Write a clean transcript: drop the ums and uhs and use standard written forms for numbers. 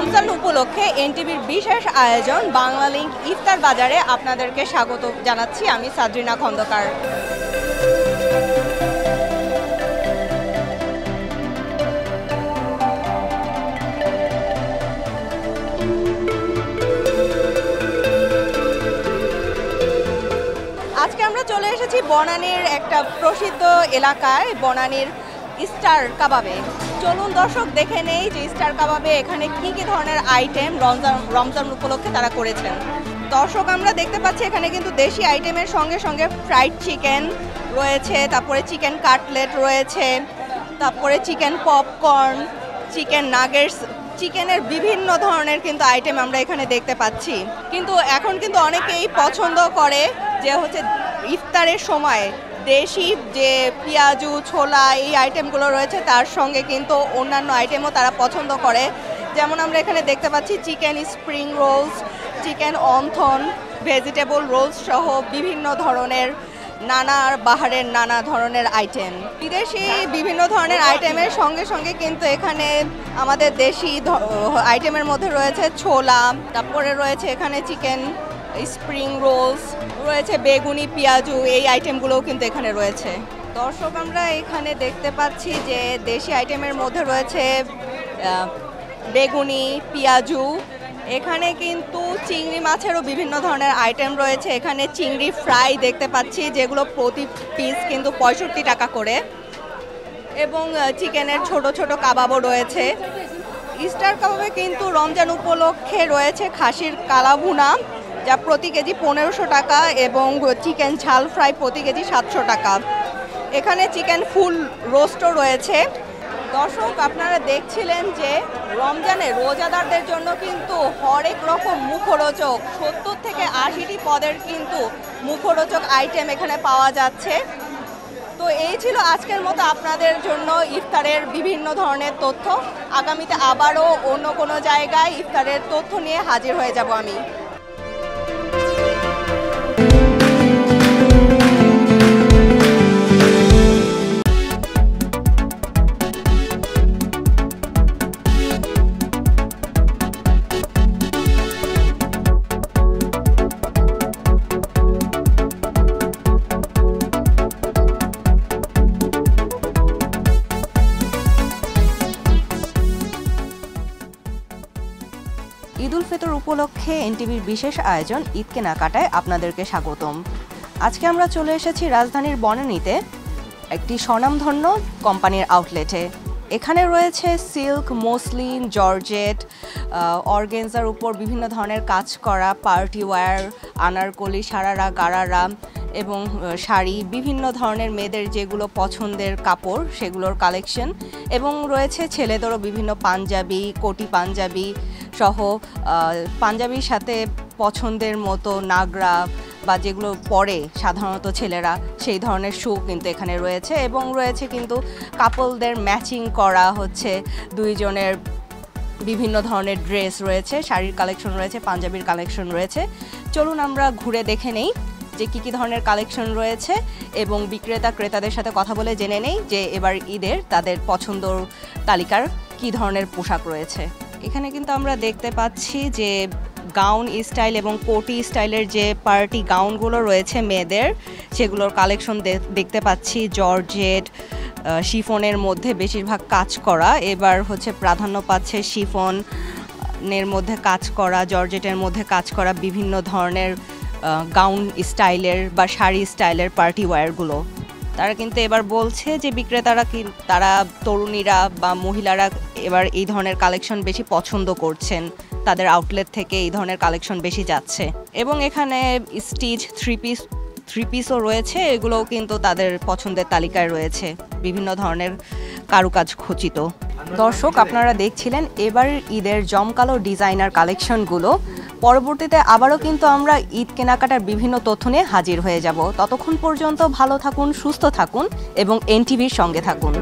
রমজান উপলক্ষে এনটিভির বিশেষ আয়োজন বাংলা লিংক ইফতার বাজারে আপনাদেরকে স্বাগত জানাচ্ছি। আমি সাদরিনা খন্দকার। আজকে আমরা চলে এসেছি বনানীর একটা প্রসিদ্ধ এলাকায়, বনানীর স্টার কাবাবে। চলুন দর্শক দেখে নেই যে স্টার কাবাবে এখানে কি কি ধরনের আইটেম রমজান উপলক্ষে তারা করেছেন। দর্শক আমরা দেখতে পাচ্ছি এখানে কিন্তু দেশি আইটেমের সঙ্গে সঙ্গে ফ্রাইড চিকেন রয়েছে, তারপরে চিকেন কাটলেট রয়েছে, তারপরে চিকেন পপকর্ন, চিকেন নাগেটস, চিকেনের বিভিন্ন ধরনের কিন্তু আইটেম আমরা এখানে দেখতে পাচ্ছি। কিন্তু এখন কিন্তু অনেকেই পছন্দ করে যে হচ্ছে ইফতারের সময় দেশি যে পেঁয়াজু ছোলা এই আইটেমগুলো রয়েছে তার সঙ্গে কিন্তু অন্যান্য আইটেমও তারা পছন্দ করে। যেমন আমরা এখানে দেখতে পাচ্ছি chicken spring rolls, chicken wonton, vegetable rolls সহ বিভিন্ন ধরনের বাহারের নানা ধরনের আইটেম। বিদেশি বিভিন্ন ধরনের আইটেমের সঙ্গে সঙ্গে কিন্তু এখানে আমাদের দেশি আইটেমের মধ্যে রয়েছে ছোলা, তারপরে রয়েছে এখানে চিকেন স্প্রিং রোলস, রয়েছে বেগুনি পেঁয়াজু, এই আইটেমগুলোও কিন্তু এখানে রয়েছে। দর্শক আমরা এখানে দেখতে পাচ্ছি যে দেশি আইটেমের মধ্যে রয়েছে বেগুনি পেঁয়াজু। এখানে কিন্তু চিংড়ি মাছেরও বিভিন্ন ধরনের আইটেম রয়েছে। এখানে চিংড়ি ফ্রাই দেখতে পাচ্ছি যেগুলো প্রতি পিস কিন্তু 65 টাকা করে, এবং চিকেনের ছোট ছোট কাবাবও রয়েছে। স্টার কাবাবে কিন্তু রমজান উপলক্ষে রয়েছে খাসির কালাভুনা, যা প্রতি কেজি 1500 টাকা, এবং চিকেন ঝাল ফ্রাই প্রতি কেজি 700 টাকা। এখানে চিকেন ফুল রোস্টও রয়েছে। দর্শক আপনারা দেখছিলেন যে রমজানে রোজাদারদের জন্য কিন্তু হরেক রকম মুখরোচক 70 থেকে 80টি পদের কিন্তু মুখরোচক আইটেম এখানে পাওয়া যাচ্ছে। তো এই ছিল আজকের মতো আপনাদের জন্য ইফতারের বিভিন্ন ধরনের তথ্য। আগামীতে আবারও অন্য কোনো জায়গায় ইফতারের তথ্য নিয়ে হাজির হয়ে যাব আমি। ঈদ উল ফিতর উপলক্ষে এনটিভির বিশেষ আয়োজন ঈদ কেনাকাটায় আপনাদেরকে স্বাগতম। আজকে আমরা চলে এসেছি রাজধানীর বনানীতে একটি স্বনামধন্য কোম্পানির আউটলেটে। এখানে রয়েছে সিল্ক, মসলিন, জর্জেট, অর্গেনজার উপর বিভিন্ন ধরনের কাজ করা পার্টি ওয়্যার, আনারকলি, সারারা, গারারা এবং শাড়ি, বিভিন্ন ধরনের মেয়েদের যেগুলো পছন্দের কাপড় সেগুলোর কালেকশন, এবং রয়েছে ছেলেদেরও বিভিন্ন পাঞ্জাবি, কোটি পাঞ্জাবি সহ পাঞ্জাবির সাথে পছন্দের মতো নাগরা বা যেগুলো পরে সাধারণত ছেলেরা সেই ধরনের শু কিন্তু এখানে রয়েছে, এবং রয়েছে কিন্তু কাপলদের ম্যাচিং করা হচ্ছে দুইজনের বিভিন্ন ধরনের ড্রেস রয়েছে, শাড়ির কালেকশন রয়েছে, পাঞ্জাবির কালেকশন রয়েছে। চলুন আমরা ঘুরে দেখে নেই যে কী কী ধরনের কালেকশন রয়েছে, এবং বিক্রেতা ক্রেতাদের সাথে কথা বলে জেনে নেই যে এবার ঈদের তাদের পছন্দর তালিকার কী ধরনের পোশাক রয়েছে। এখানে কিন্তু আমরা দেখতে পাচ্ছি যে গাউন স্টাইল এবং কোটি স্টাইলের যে পার্টি গাউনগুলো রয়েছে মেয়েদের, সেগুলোর কালেকশন দেখতে পাচ্ছি। জর্জেট, শিফনের মধ্যে বেশিরভাগ কাজ করা, এবার হচ্ছে প্রাধান্য পাচ্ছে শিফনের মধ্যে কাজ করা, জর্জেটের মধ্যে কাজ করা বিভিন্ন ধরনের গাউন স্টাইলের বা শাড়ি স্টাইলের পার্টি ওয়্যারগুলো। তারা কিন্তু এবার বলছে যে বিক্রেতারা তারা তরুণীরা বা মহিলারা এবার এই ধরনের কালেকশন বেশি পছন্দ করছেন, তাদের আউটলেট থেকে এই ধরনের কালেকশন বেশি যাচ্ছে। এবং এখানে স্টিচ থ্রি পিসও রয়েছে, এগুলোও কিন্তু তাদের পছন্দের তালিকায় রয়েছে, বিভিন্ন ধরনের কারুকাজ খচিত। দর্শক আপনারা দেখছিলেন এবার ঈদের জমকালো ডিজাইনার কালেকশনগুলো। পরবর্তীতে আবারও কিন্তু আমরা ঈদ কেনাকাটার বিভিন্ন তথ্য নিয়ে হাজির হয়ে যাব। ততক্ষণ পর্যন্ত ভালো থাকুন, সুস্থ থাকুন এবং এনটিভির সঙ্গে থাকুন।